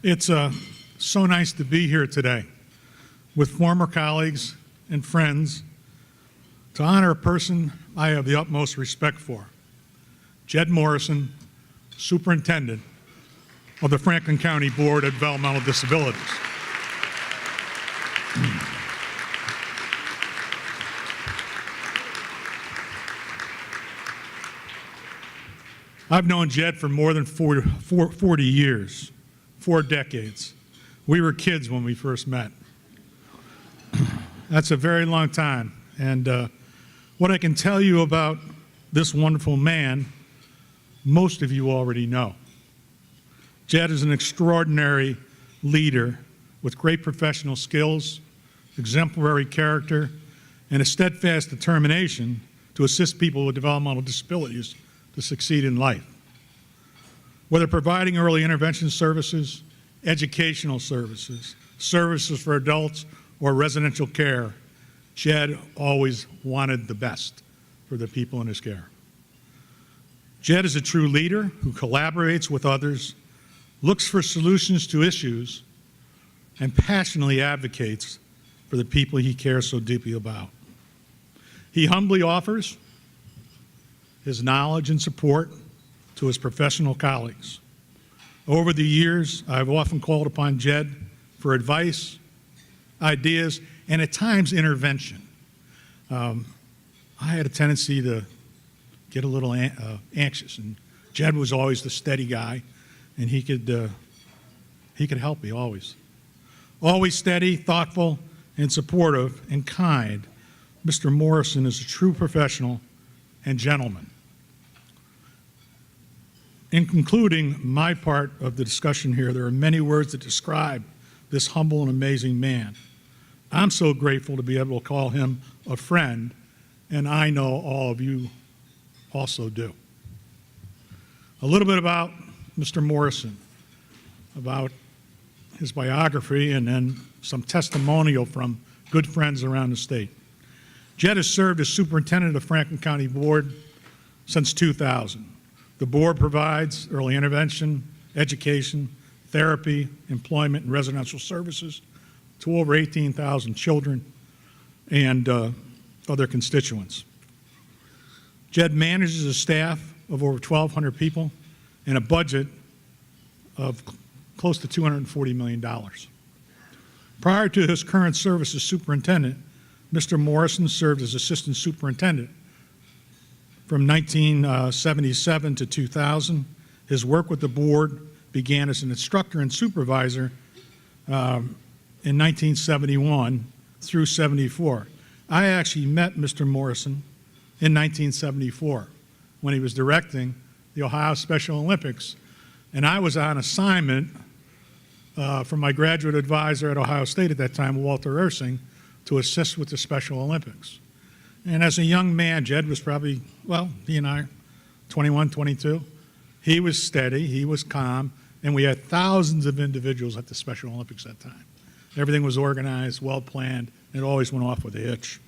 It's so nice to be here today with former colleagues and friends to honor a person I have the utmost respect for, Jed Morison, Superintendent of the Franklin County Board of Developmental Disabilities. I've known Jed for more than 40 years, 4 decades. We were kids when we first met. That's a very long time. And what I can tell you about this wonderful man, most of you already know. Jed is an extraordinary leader with great professional skills, exemplary character, and a steadfast determination to assist people with developmental disabilities to succeed in life. Whether providing early intervention services, educational services, services for adults, or residential care, Jed always wanted the best for the people in his care. Jed is a true leader who collaborates with others, looks for solutions to issues, and passionately advocates for the people he cares so deeply about. He humbly offers his knowledge and support to his professional colleagues. Over the years, I've often called upon Jed for advice, ideas, and at times intervention. I had a tendency to get a little anxious, and Jed was always the steady guy, and he could help me always. Always steady, thoughtful, and supportive, and kind, Mr. Morison is a true professional and gentleman. In concluding my part of the discussion here, there are many words that describe this humble and amazing man. I'm so grateful to be able to call him a friend, and I know all of you also do. A little bit about Mr. Morison, about his biography, and then some testimonial from good friends around the state. Jed has served as superintendent of the Franklin County Board since 2000. The board provides early intervention, education, therapy, employment, and residential services to over 18,000 children and other constituents. Jed manages a staff of over 1,200 people and a budget of close to $240 million. Prior to his current service as superintendent, Mr. Morison served as assistant superintendent from 1977 to 2000. His work with the board began as an instructor and supervisor in 1971 through 74. I actually met Mr. Morison in 1974 when he was directing the Ohio Special Olympics, and I was on assignment from my graduate advisor at Ohio State at that time, Walter Ursing, to assist with the Special Olympics. And as a young man, Jed was probably, well, he and I, 21, 22. He was steady, he was calm, and we had thousands of individuals at the Special Olympics that time. Everything was organized, well-planned, and it always went off with a hitch.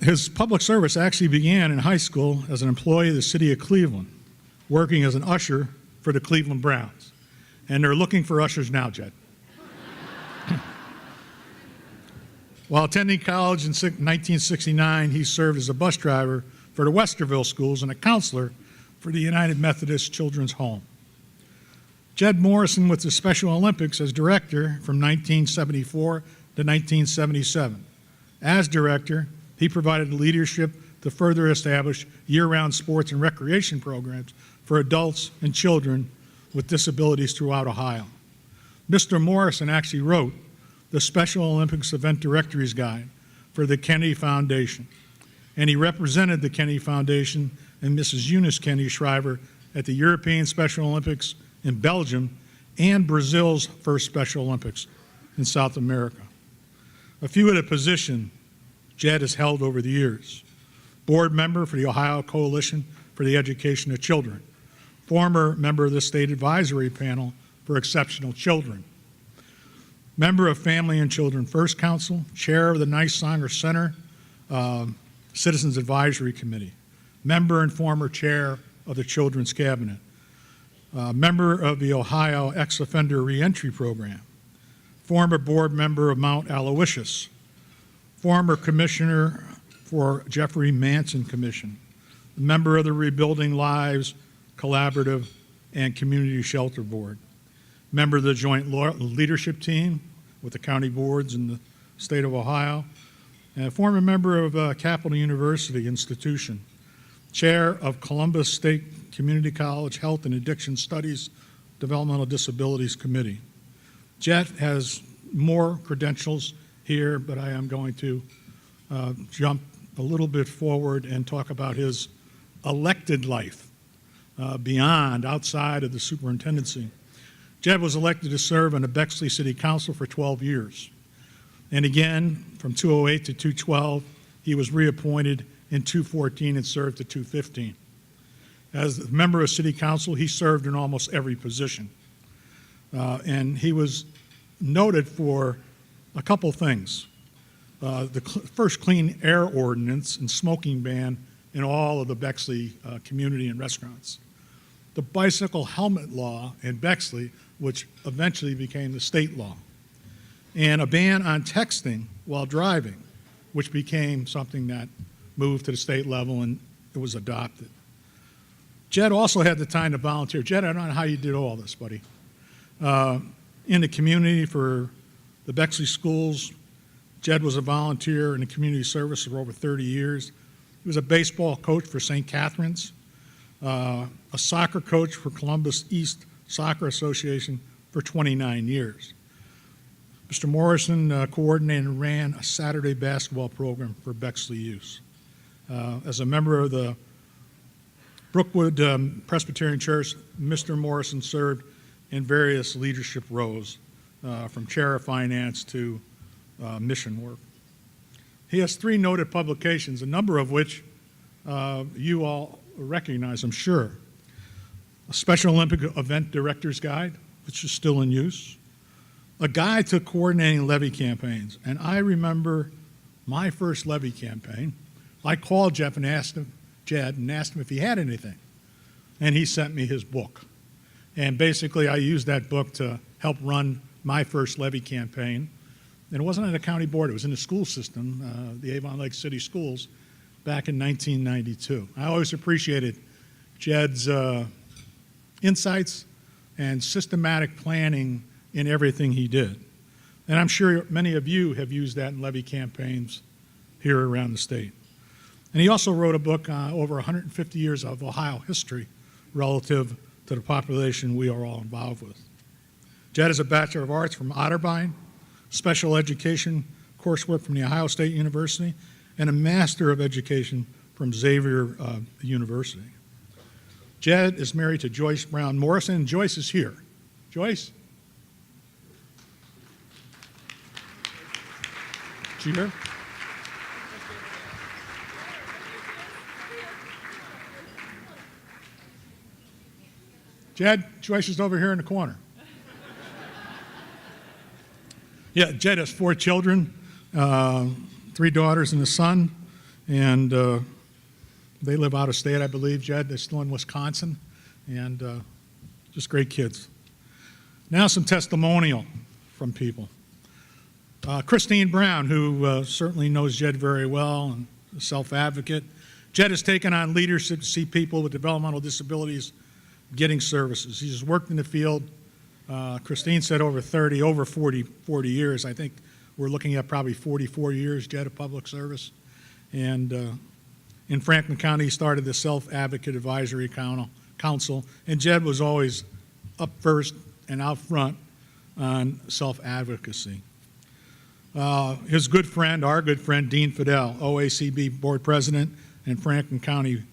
His public service actually began in high school as an employee of the city of Cleveland, working as an usher for the Cleveland Browns. And they're looking for ushers now, Jed. While attending college in 1969, he served as a bus driver for the Westerville schools and a counselor for the United Methodist Children's Home. Jed Morison with the Special Olympics as director from 1974 to 1977. As director, he provided leadership to further establish year-round sports and recreation programs for adults and children with disabilities throughout Ohio. Mr. Morison actually wrote the Special Olympics Event Directories Guide for the Kennedy Foundation, and he represented the Kennedy Foundation and Mrs. Eunice Kennedy Shriver at the European Special Olympics in Belgium and Brazil's first Special Olympics in South America. A few of the positions Jed has held over the years: board member for the Ohio Coalition for the Education of Children, former member of the State Advisory Panel for Exceptional Children, member of Family and Children First Council, chair of the Nice-Sanger Center Citizens Advisory Committee, member and former chair of the Children's Cabinet, member of the Ohio Ex-Offender Reentry Program, former board member of Mount Aloysius, former commissioner for Jeffrey Manson Commission, member of the Rebuilding Lives Collaborative and Community Shelter Board, member of the Joint Leadership Team with the county boards in the state of Ohio, and a former member of Capital University Institution, chair of Columbus State Community College Health and Addiction Studies Developmental Disabilities Committee. Jed has more credentials here, but I am going to jump a little bit forward and talk about his elected life outside of the superintendency. Jed was elected to serve on the Bexley City Council for 12 years. And again, from 2008 to 2012, he was reappointed in 2014 and served to 2015. As a member of City Council, he served in almost every position. And he was noted for a couple things. The first clean air ordinance and smoking ban in all of the Bexley community and restaurants. The bicycle helmet law in Bexley, which eventually became the state law. And a ban on texting while driving, which became something that moved to the state level and it was adopted. Jed also had the time to volunteer. Jed, I don't know how you did all this, buddy. In the community for the Bexley schools, Jed was a volunteer in the community service for over 30 years. He was a baseball coach for St. Catherine's, a soccer coach for Columbus East Soccer Association for 29 years. Mr. Morison coordinated and ran a Saturday basketball program for Bexley youth. As a member of the Brookwood Presbyterian Church, Mr. Morison served in various leadership roles, from chair of finance to mission work. He has 3 noted publications, a number of which you all recognize, I'm sure. A Special Olympic Event Director's Guide, which is still in use. A guide to coordinating levy campaigns. And I remember my first levy campaign. I called Jed and asked him if he had anything. And he sent me his book. And basically I used that book to help run my first levy campaign. And it wasn't in the county board, it was in the school system, the Avon Lake City Schools, back in 1992. I always appreciated Jed's insights and systematic planning in everything he did. And I'm sure many of you have used that in levy campaigns here around the state. And he also wrote a book over 150 years of Ohio history relative to the population we are all involved with. Jed is a Bachelor of Arts from Otterbein, special education coursework from the Ohio State University, and a Master of Education from Xavier University. Jed is married to Joyce Brown Morrison, and Joyce is here. Joyce? Is she here? Jed, Joyce is over here in the corner. Yeah, Jed has 4 children, 3 daughters and a son, and they live out of state, I believe. Jed, they're still in Wisconsin, and just great kids. Now some testimonial from people. Christine Brown, who certainly knows Jed very well and a self-advocate. Jed has taken on leadership to see people with developmental disabilities getting services. He's worked in the field, Christine said over 40 years. I think we're looking at probably 44 years, Jed, of public service. And in Franklin County, he started the Self-Advocate Advisory Council, and Jed was always up first and out front on self-advocacy. His good friend, our good friend, Dean Fidel, OACB board president and Franklin County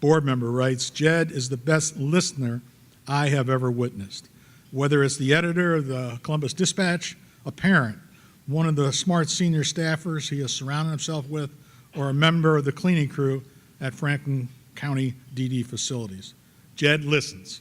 board member, writes, Jed is the best listener I have ever witnessed. Whether it's the editor of the Columbus Dispatch, a parent, one of the smart senior staffers he has surrounded himself with, or a member of the cleaning crew at Franklin County DD facilities. Jed listens.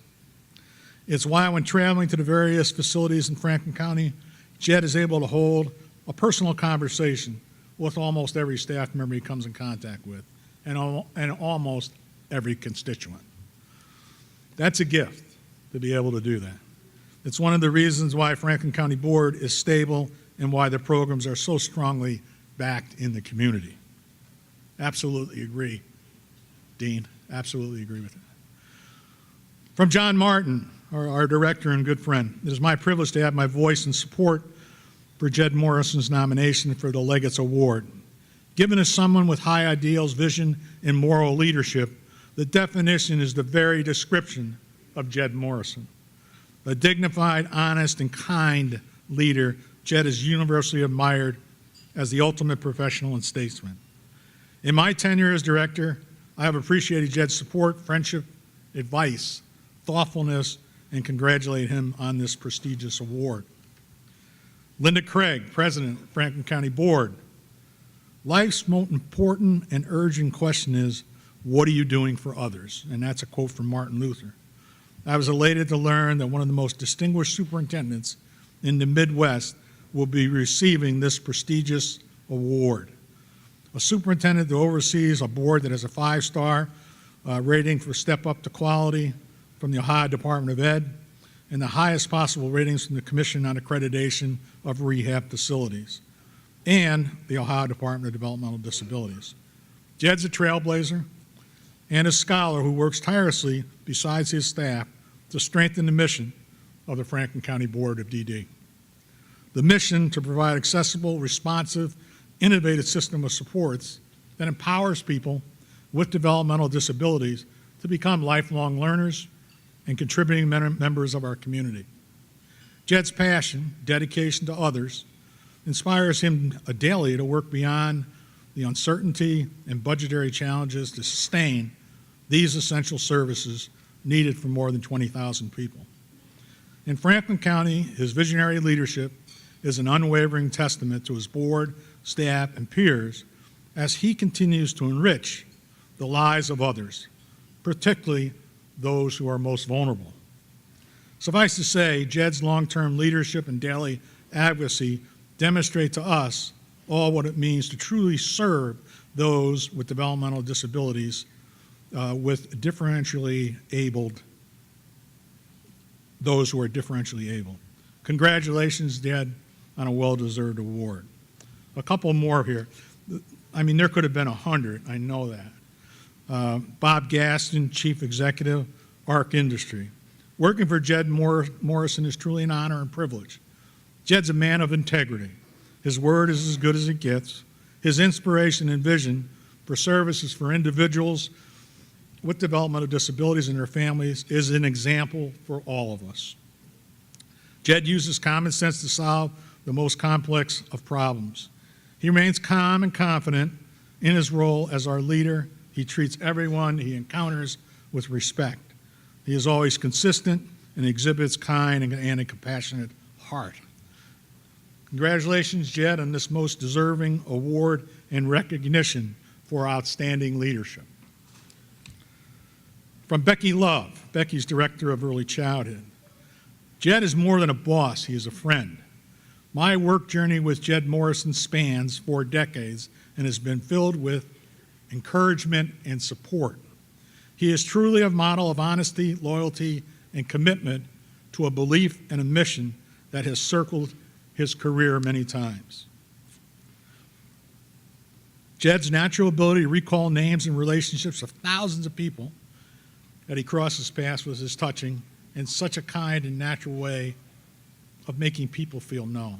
It's why when traveling to the various facilities in Franklin County, Jed is able to hold a personal conversation with almost every staff member he comes in contact with, and almost every constituent. That's a gift. to be able to do that. It's one of the reasons why Franklin County Board is stable and why the programs are so strongly backed in the community. Absolutely agree, Dean. Absolutely agree with it. From John Martin, our director and good friend, it is my privilege to have my voice and support for Jed Morison's nomination for the Legats Award. Given as someone with high ideals, vision, and moral leadership, the definition is the very description of Jed Morison. A dignified, honest, and kind leader, Jed is universally admired as the ultimate professional and statesman. In my tenure as director, I have appreciated Jed's support, friendship, advice, thoughtfulness, and congratulate him on this prestigious award. Linda Craig, President of Franklin County Board. Life's most important and urgent question is, what are you doing for others? And that's a quote from Martin Luther. I was elated to learn that one of the most distinguished superintendents in the Midwest will be receiving this prestigious award. A superintendent that oversees a board that has a 5-star rating for Step Up to Quality from the Ohio Department of Ed and the highest possible ratings from the Commission on Accreditation of Rehab Facilities and the Ohio Department of Developmental Disabilities. Jed's a trailblazer and a scholar who works tirelessly besides his staff to strengthen the mission of the Franklin County Board of DD. The mission to provide accessible, responsive, innovative system of supports that empowers people with developmental disabilities to become lifelong learners and contributing members of our community. Jed's passion, dedication to others, inspires him daily to work beyond the uncertainty and budgetary challenges to sustain these essential services needed for more than 20,000 people. In Franklin County, his visionary leadership is an unwavering testament to his board, staff, and peers as he continues to enrich the lives of others, particularly those who are most vulnerable. Suffice to say, Jed's long-term leadership and daily advocacy demonstrate to us all what it means to truly serve those with developmental disabilities with differentially abled, those who are differentially able. Congratulations, Jed, on a well-deserved award. A couple more here. I mean, there could have been 100, I know that. Bob Gaston, Chief Executive, ARC Industry. Working for Jed Morison is truly an honor and privilege. Jed's a man of integrity. His word is as good as it gets. His inspiration and vision for services for individuals with developmental disabilities and their families is an example for all of us. Jed uses common sense to solve the most complex of problems. He remains calm and confident in his role as our leader. He treats everyone he encounters with respect. He is always consistent and exhibits kind and a compassionate heart. Congratulations, Jed, on this most deserving award and recognition for outstanding leadership. From Becky Love, Becky's Director of Early Childhood. Jed is more than a boss, he is a friend. My work journey with Jed Morison spans 4 decades and has been filled with encouragement and support. He is truly a model of honesty, loyalty, and commitment to a belief and a mission that has circled his career many times. Jed's natural ability to recall names and relationships of thousands of people that he crosses paths with is touching in such a kind and natural way of making people feel known.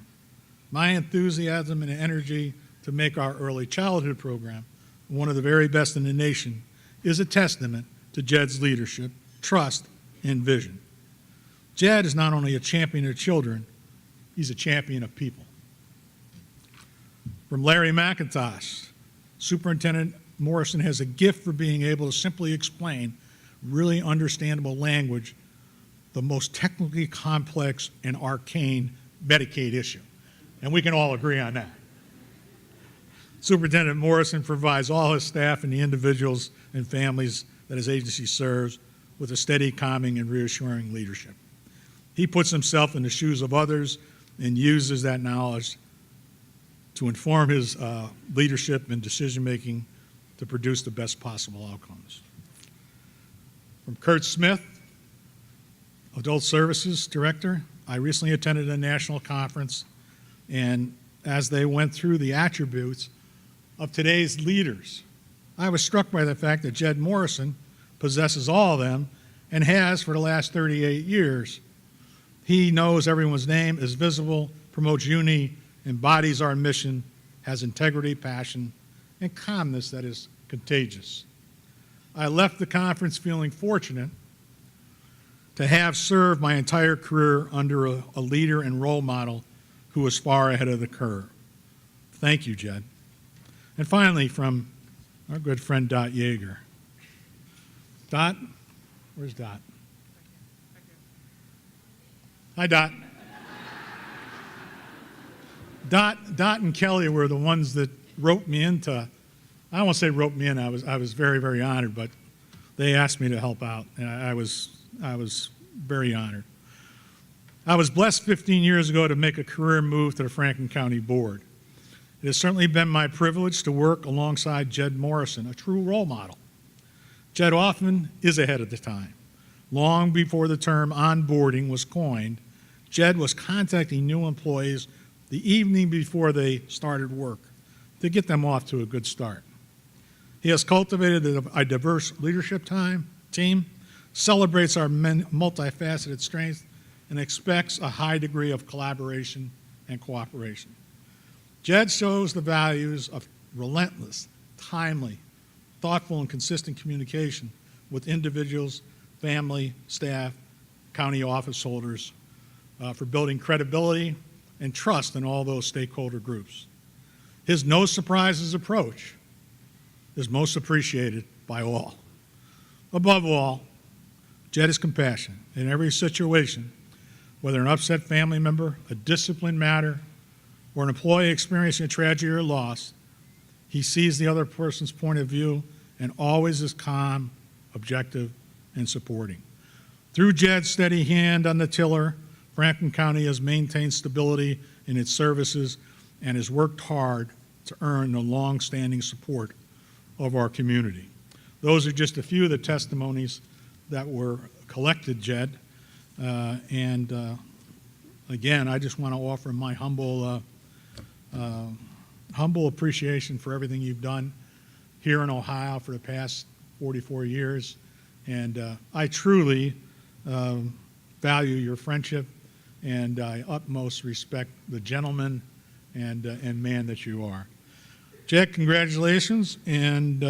My enthusiasm and energy to make our early childhood program one of the very best in the nation is a testament to Jed's leadership, trust, and vision. Jed is not only a champion of children, he's a champion of people. From Larry McIntosh, Superintendent Morison has a gift for being able to simply explain really understandable language, the most technically complex and arcane Medicaid issue. And we can all agree on that. Superintendent Morison provides all his staff and the individuals and families that his agency serves with a steady, calming, and reassuring leadership. He puts himself in the shoes of others and uses that knowledge to inform his leadership and decision-making to produce the best possible outcomes. From Kurt Smith, Adult Services Director. I recently attended a national conference, and as they went through the attributes of today's leaders, I was struck by the fact that Jed Morison possesses all of them and has for the last 38 years. He knows everyone's name, is visible, promotes unity, embodies our mission, has integrity, passion, and calmness that is contagious. I left the conference feeling fortunate to have served my entire career under a leader and role model who was far ahead of the curve. Thank you, Jed. And finally, from our good friend Dot Yeager. Dot, where's Dot? Hi, Dot. Dot and Kelly were the ones that roped me into, I don't want to say roped me in, I was very, very honored, but they asked me to help out, and I was very honored. I was blessed 15 years ago to make a career move to the Franklin County Board. It has certainly been my privilege to work alongside Jed Morison, a true role model. Jed often is ahead of the time. Long before the term onboarding was coined, Jed was contacting new employees the evening before they started work to get them off to a good start. He has cultivated a diverse leadership team, celebrates our multifaceted strengths, and expects a high degree of collaboration and cooperation. Jed shows the values of relentless, timely, thoughtful, and consistent communication with individuals, family, staff, county office holders for building credibility and trust in all those stakeholder groups. His no surprises approach is most appreciated by all. Above all, Jed is compassionate in every situation, whether an upset family member, a discipline matter, or an employee experiencing a tragedy or loss. He sees the other person's point of view and always is calm, objective, and supporting. Through Jed's steady hand on the tiller, Franklin County has maintained stability in its services and has worked hard to earn the long-standing support of our community. Those are just a few of the testimonies that were collected, Jed. Again, I just want to offer my humble appreciation for everything you've done here in Ohio for the past 44 years. And I truly value your friendship, and I utmost respect the gentleman and man that you are. Jed, congratulations, and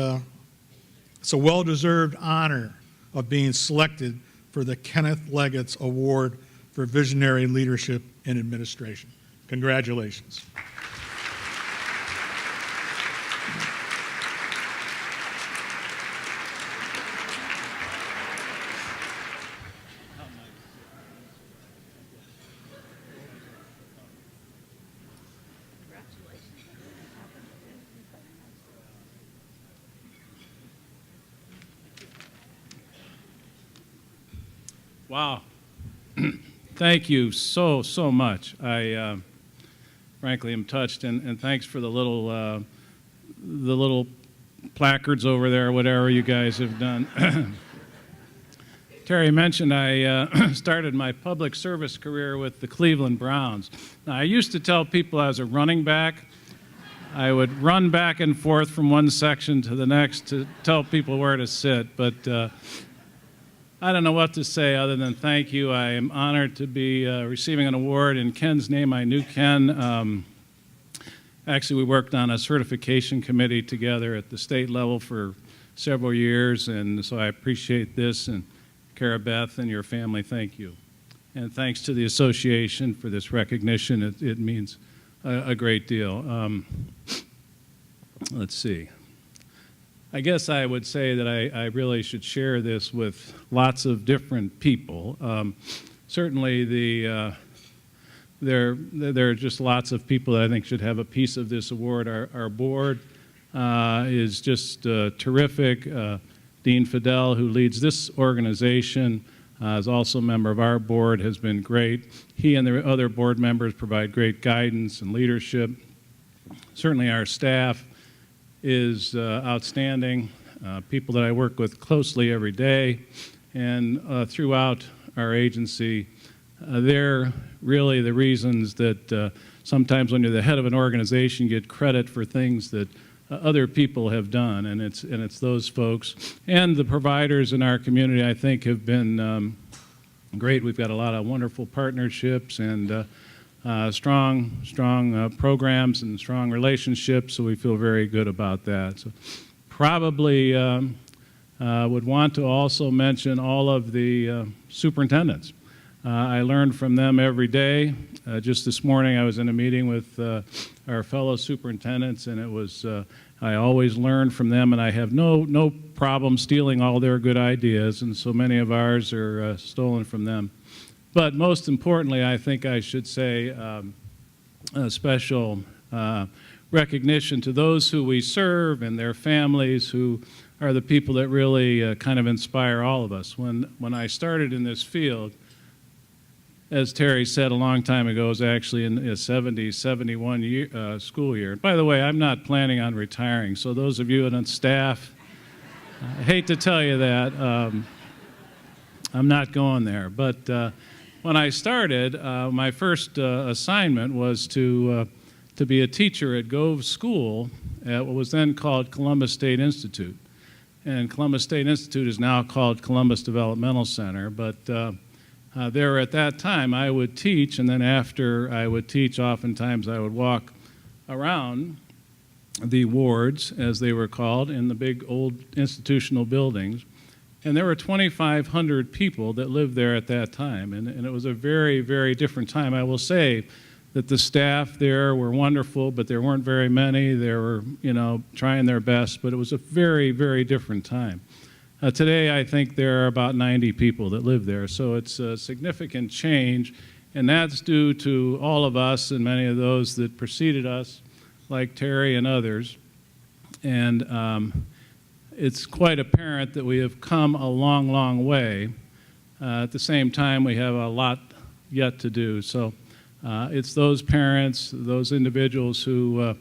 it's a well-deserved honor of being selected for the Kenneth Legats Award for Visionary Leadership in Administration. Congratulations. Wow. Thank you so much. I frankly am touched, and thanks for the little placards over there, whatever you guys have done. Terry mentioned I started my public service career with the Cleveland Browns. Now, I used to tell people I was a running back. I would run back and forth from one section to the next to tell people where to sit, but I don't know what to say other than thank you. I am honored to be receiving an award in Ken's name. I knew Ken. Actually, we worked on a certification committee together at the state level for several years, and so I appreciate this. And Cara Beth and your family, thank you. And thanks to the association for this recognition. It means a great deal. Let's see. I guess I would say that I really should share this with lots of different people. Certainly, there are just lots of people that I think should have a piece of this award. Our board is just terrific. Dean Fidel, who leads this organization, is also a member of our board, has been great. He and the other board members provide great guidance and leadership. Certainly, our staff is outstanding, people that I work with closely every day, and throughout our agency. They're really the reasons that sometimes when you're the head of an organization, you get credit for things that other people have done, and it's those folks. And the providers in our community, I think, have been great. We've got a lot of wonderful partnerships and strong programs and strong relationships, so we feel very good about that. So probably would want to also mention all of the superintendents. I learn from them every day. Just this morning I was in a meeting with our fellow superintendents, and it was I always learn from them, and I have no problem stealing all their good ideas, and so many of ours are stolen from them. But most importantly, I think I should say a special recognition to those who we serve and their families, who are the people that really kind of inspire all of us. When I started in this field, as Terry said a long time ago, it was actually in a 70, 71 year, school year. By the way, I'm not planning on retiring, so those of you on staff, I hate to tell you that, I'm not going there. But when I started, my first assignment was to be a teacher at Gove School at what was then called Columbus State Institute. And Columbus State Institute is now called Columbus Developmental Center, but there at that time I would teach, and then after I would teach, oftentimes I would walk around the wards, as they were called, in the big old institutional buildings. And there were 2,500 people that lived there at that time, and it was a very, very different time. I will say that the staff there were wonderful, but there weren't very many. They were, trying their best, but it was a very, very different time. Today, I think there are about 90 people that live there, so it's a significant change, and that's due to all of us and many of those that preceded us, like Terry and others. And it's quite apparent that we have come a long, long way. At the same time, we have a lot yet to do. So it's those parents, those individuals who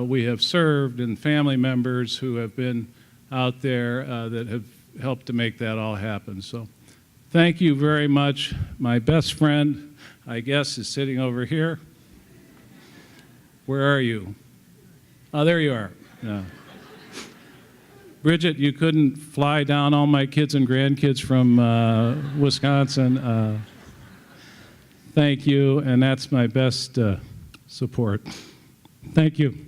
we have served, and family members who have been out there that have helped to make that all happen. So thank you very much. My best friend, I guess, is sitting over here. Where are you? Oh, there you are. Yeah. Bridget, you couldn't fly down all my kids and grandkids from Wisconsin. Thank you, and that's my best support. Thank you.